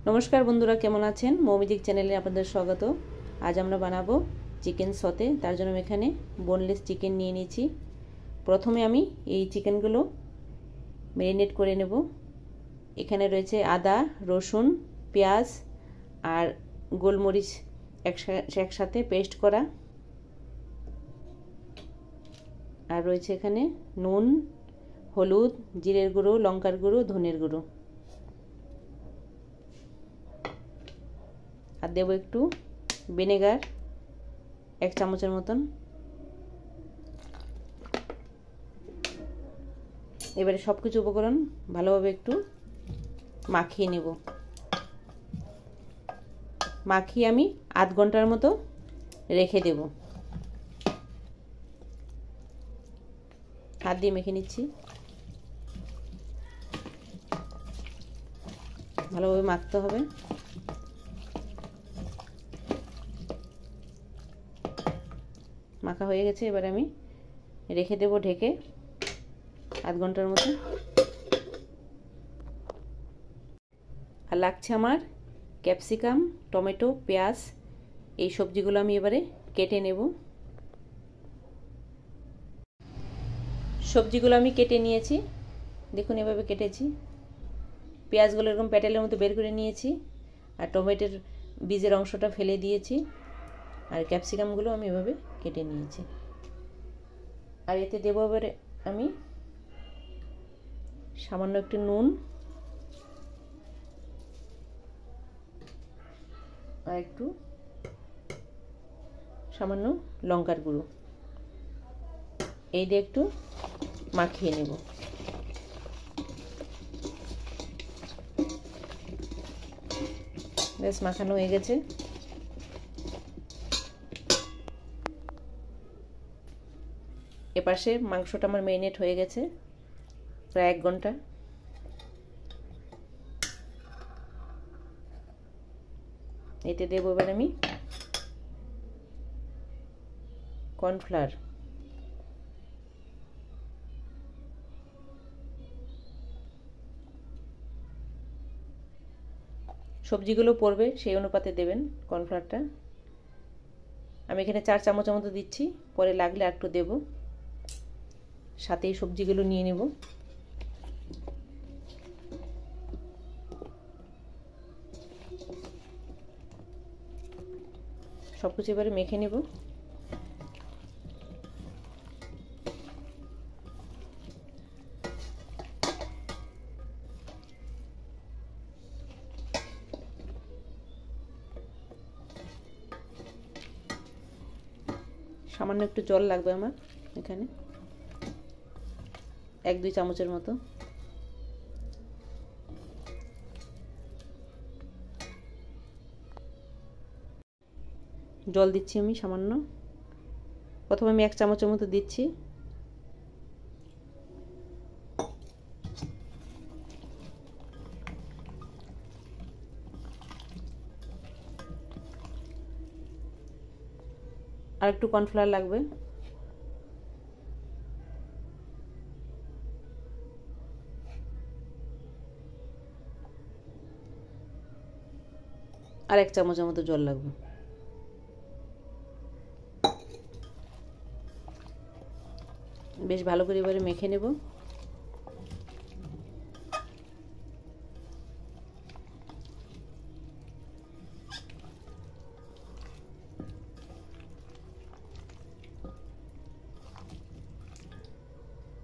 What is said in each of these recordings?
নমস্কার বন্ধুরা, কেমন আছেন? মৌমিদিক চ্যানেলে আপনাদের স্বাগত। আজ আমরা বানাবো চিকেন সতে। তার জন্য আমি এখানে বোনলেস চিকেন নিয়ে নিয়েছি। প্রথমে আমি এই চিকেনগুলো ম্যারিনেট করে নেব। এখানে রয়েছে আদা, রসুন, পেঁয়াজ আর গোলমরিচ একসাথে পেস্ট করা, আর রয়েছে এখানে নুন, হলুদ, জিরের গুঁড়ো, লঙ্কার গুঁড়ো, ধনের গুঁড়ো, আর দেবো একটু ভিনেগার 1 চামচের মতন। এবারে সব কিছু উপকরণ ভালোভাবে একটু মাখিয়ে নেব। মাখিয়ে আমি আধ ঘন্টার মতো রেখে দেব। হাত দিয়ে মেখে নিচ্ছি। ভালোভাবে মাখতে হবে। মাখা হয়ে গেছে, এবার আমি রেখে দেব ঢেকে আধ ঘন্টার মতো। আর লাগছে আমার ক্যাপসিকাম, টমেটো, পেঁয়াজ। এই সবজিগুলো আমি এবারে কেটে নেব। সবজিগুলো আমি কেটে নিয়েছি, দেখুন এভাবে কেটেছি। পেঁয়াজগুলো এরকম প্যাটেলের মতো বের করে নিয়েছি, আর টমেটোর বীজের অংশটা ফেলে দিয়েছি, আর ক্যাপসিকামগুলো আমি এভাবে কেটে নিয়েছি। আর এতে দেবো এবারে আমি সামান্য একটু নুন আর একটু সামান্য লঙ্কার গুঁড়ো। এই দিয়ে একটু মাখিয়ে নেব। বেশ মাখানো হয়ে গেছে। এপাশে মাংসটা আমার ম্যারিনেট হয়ে গেছে প্রায় 1 ঘন্টা। এতে দেবো এবার আমি কর্নফ্লাওয়ার। সবজিগুলো পড়বে সেই অনুপাতে দেবেন কর্নফ্লাওয়ারটা। আমি এখানে 4 চামচের মতো দিচ্ছি, পরে লাগলে আর একটু দেবো। সাথে এই সবজিগুলো নিয়ে নেব। সব কিছু এবারে মেখে নেব। সামান্য একটু জল লাগবে আমার এখানে, 1-2 চামচের মতো। জল দিচ্ছি আমি সামান্য। প্রথমে আমি 1 চামচের মতো দিচ্ছি। আর একটু কর্নফ্লাওয়ার লাগবে। আর 1 চামচের মতো জল লাগবে। বেশ ভালো করে এবারে মেখে নেব।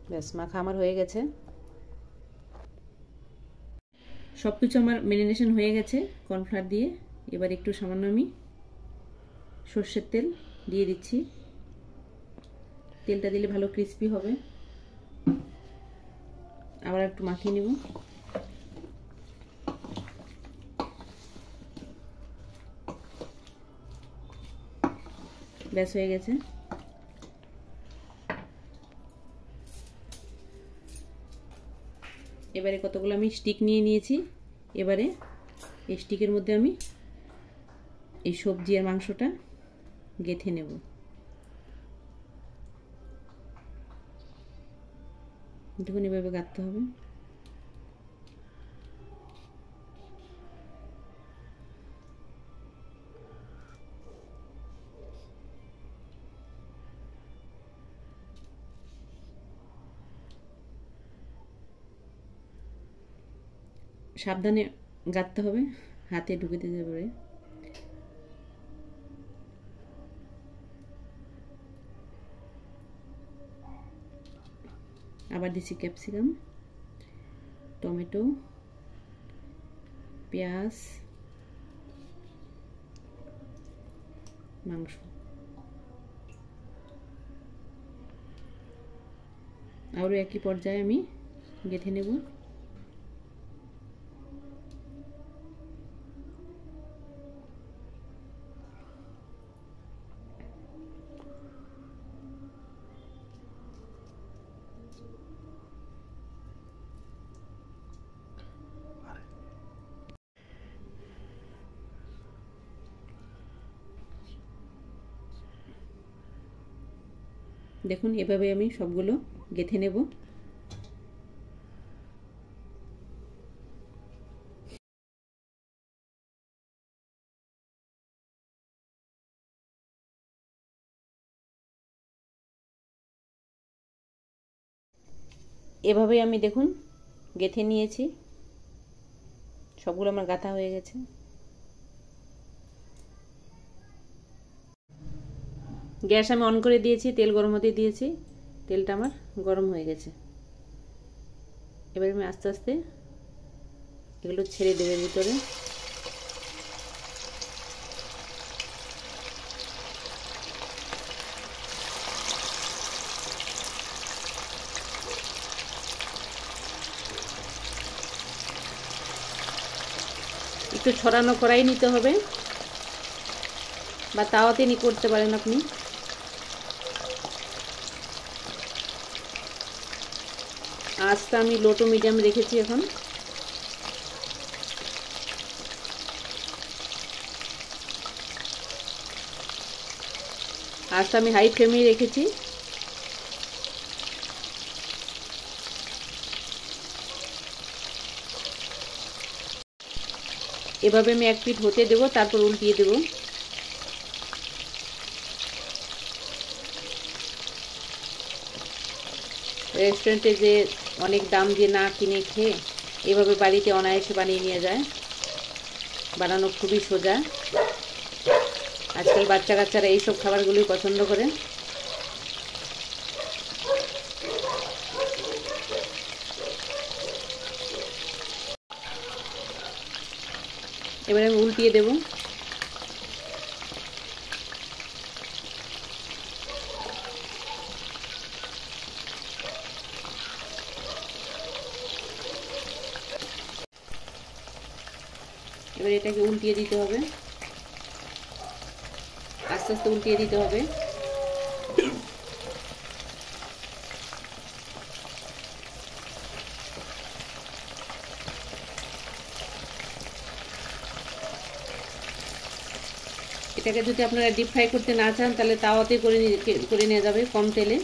ব্যাস মাখা আমার হয়ে গেছে। সব কিছু আমার ম্যারিনেশন হয়ে গেছে কর্নফ্লাওয়ার দিয়ে। এবার একটু সামান্য আমি সর্ষের তেল দিয়ে দিচ্ছি। তেলটা দিলে ভালো ক্রিস্পি হবে। আবার একটু মাখিয়ে নেব। ব্যাস হয়ে গেছে। এবারে কতগুলো আমি স্টিক নিয়ে নিয়েছি। এবারে এই স্টিকের মধ্যে আমি এই সবজি আর মাংসটা গেঁথে নেব। দেখুন এভাবে গাঁথতে হবে। সাবধানে গাঁথতে হবে, হাতে ঢুকে দিতে পারে। আবার দিচ্ছি ক্যাপসিকাম, টমেটো, পেঁয়াজ, মাংস। আরও একই পর্যায়ে আমি গেঁথে নেব। দেখুন এভাবে আমি সবগুলো গেঁথে নেব। এভাবে আমি দেখুন গেঁথে নিয়েছি, সবগুলো আমার গাঁথা হয়ে গেছে। গ্যাস আমি অন করে দিয়েছি, তেল গরম হতে দিয়েছি, তেলটা আমার গরম হয়ে গেছে। এবার আমি আস্তে আস্তে এগুলো ছেড়ে দেবে ভিতরে। একটু ছড়ানো করাই নিতে হবে, বা তাওয়াতে করতে পারেন আপনি। আঁচটা আমি লো টু মিডিয়াম রেখেছি। এখন আঁচটা আমি হাই ফ্লেমেই রেখেছি। এভাবে আমি এক পিঠ হতে দেব, তারপর উল্টিয়ে দেব। রেস্টুরেন্টে যে অনেক দাম দিয়ে না কিনে খেয়ে এভাবে বাড়িতে অনায়াসে বানিয়ে নিয়ে যায়। বানানো খুবই সোজা। আজকাল বাচ্চা কাচ্চারা এইসব খাবারগুলোই পছন্দ করে। এবারে আমি উল্টিয়ে দেব। এবার এটাকে উল্টিয়ে দিতে হবে, আস্তে আস্তে উল্টিয়ে দিতে হবে। এটাকে যদি আপনারা ডিপ ফ্রাই করতে না চান তাহলে তাওয়াতে করে নিয়ে যাবে কম তেলে,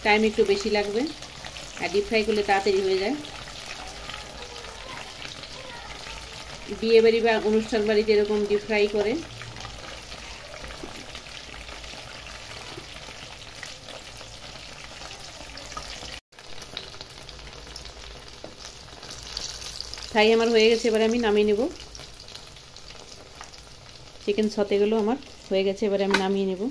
টাইম একটু বেশি লাগবে, আর ডিপ ফ্রাই করলে তাড়াতাড়ি হয়ে যায়। বিয়ে বাড়ি বা অনুষ্ঠান বাড়িতে এরকম ডিপ ফ্রাই করে। ফ্রাই আমার হয়ে গেছে, এবারে আমি নামিয়ে নেব। চিকেন সতেগুলো আমার হয়ে গেছে, এবারে আমি নামিয়ে নেব।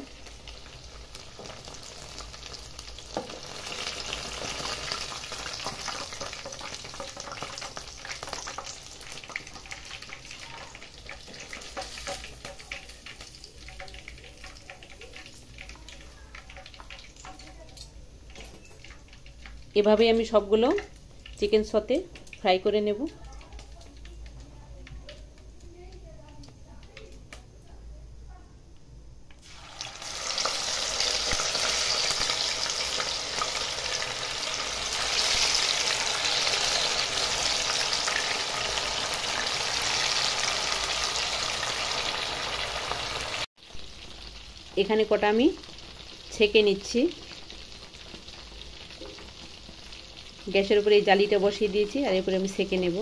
এভাবে আমি সবগুলো চিকেন সতে ফ্রাই করে নেব। এখানে কটা আমি ছেঁকে নিচ্ছি। গ্যাসের উপরে এই জালিটা বসিয়ে দিয়েছি, আর এরপরে আমি ছেঁকে নেব।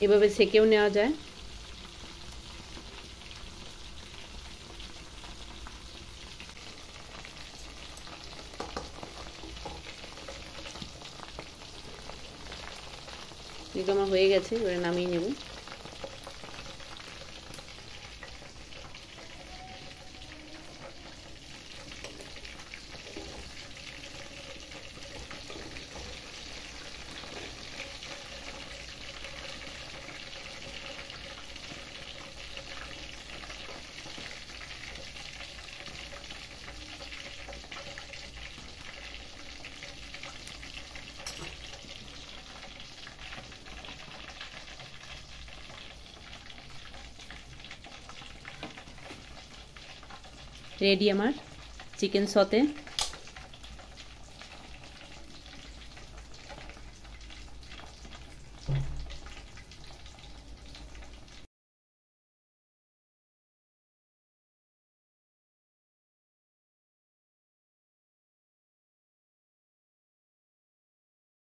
এভাবে সেকেও নেওয়া যায়। এগুলো আমার হয়ে গেছে, এবারে নামিয়ে নেব। রেডি আমার চিকেন সতে।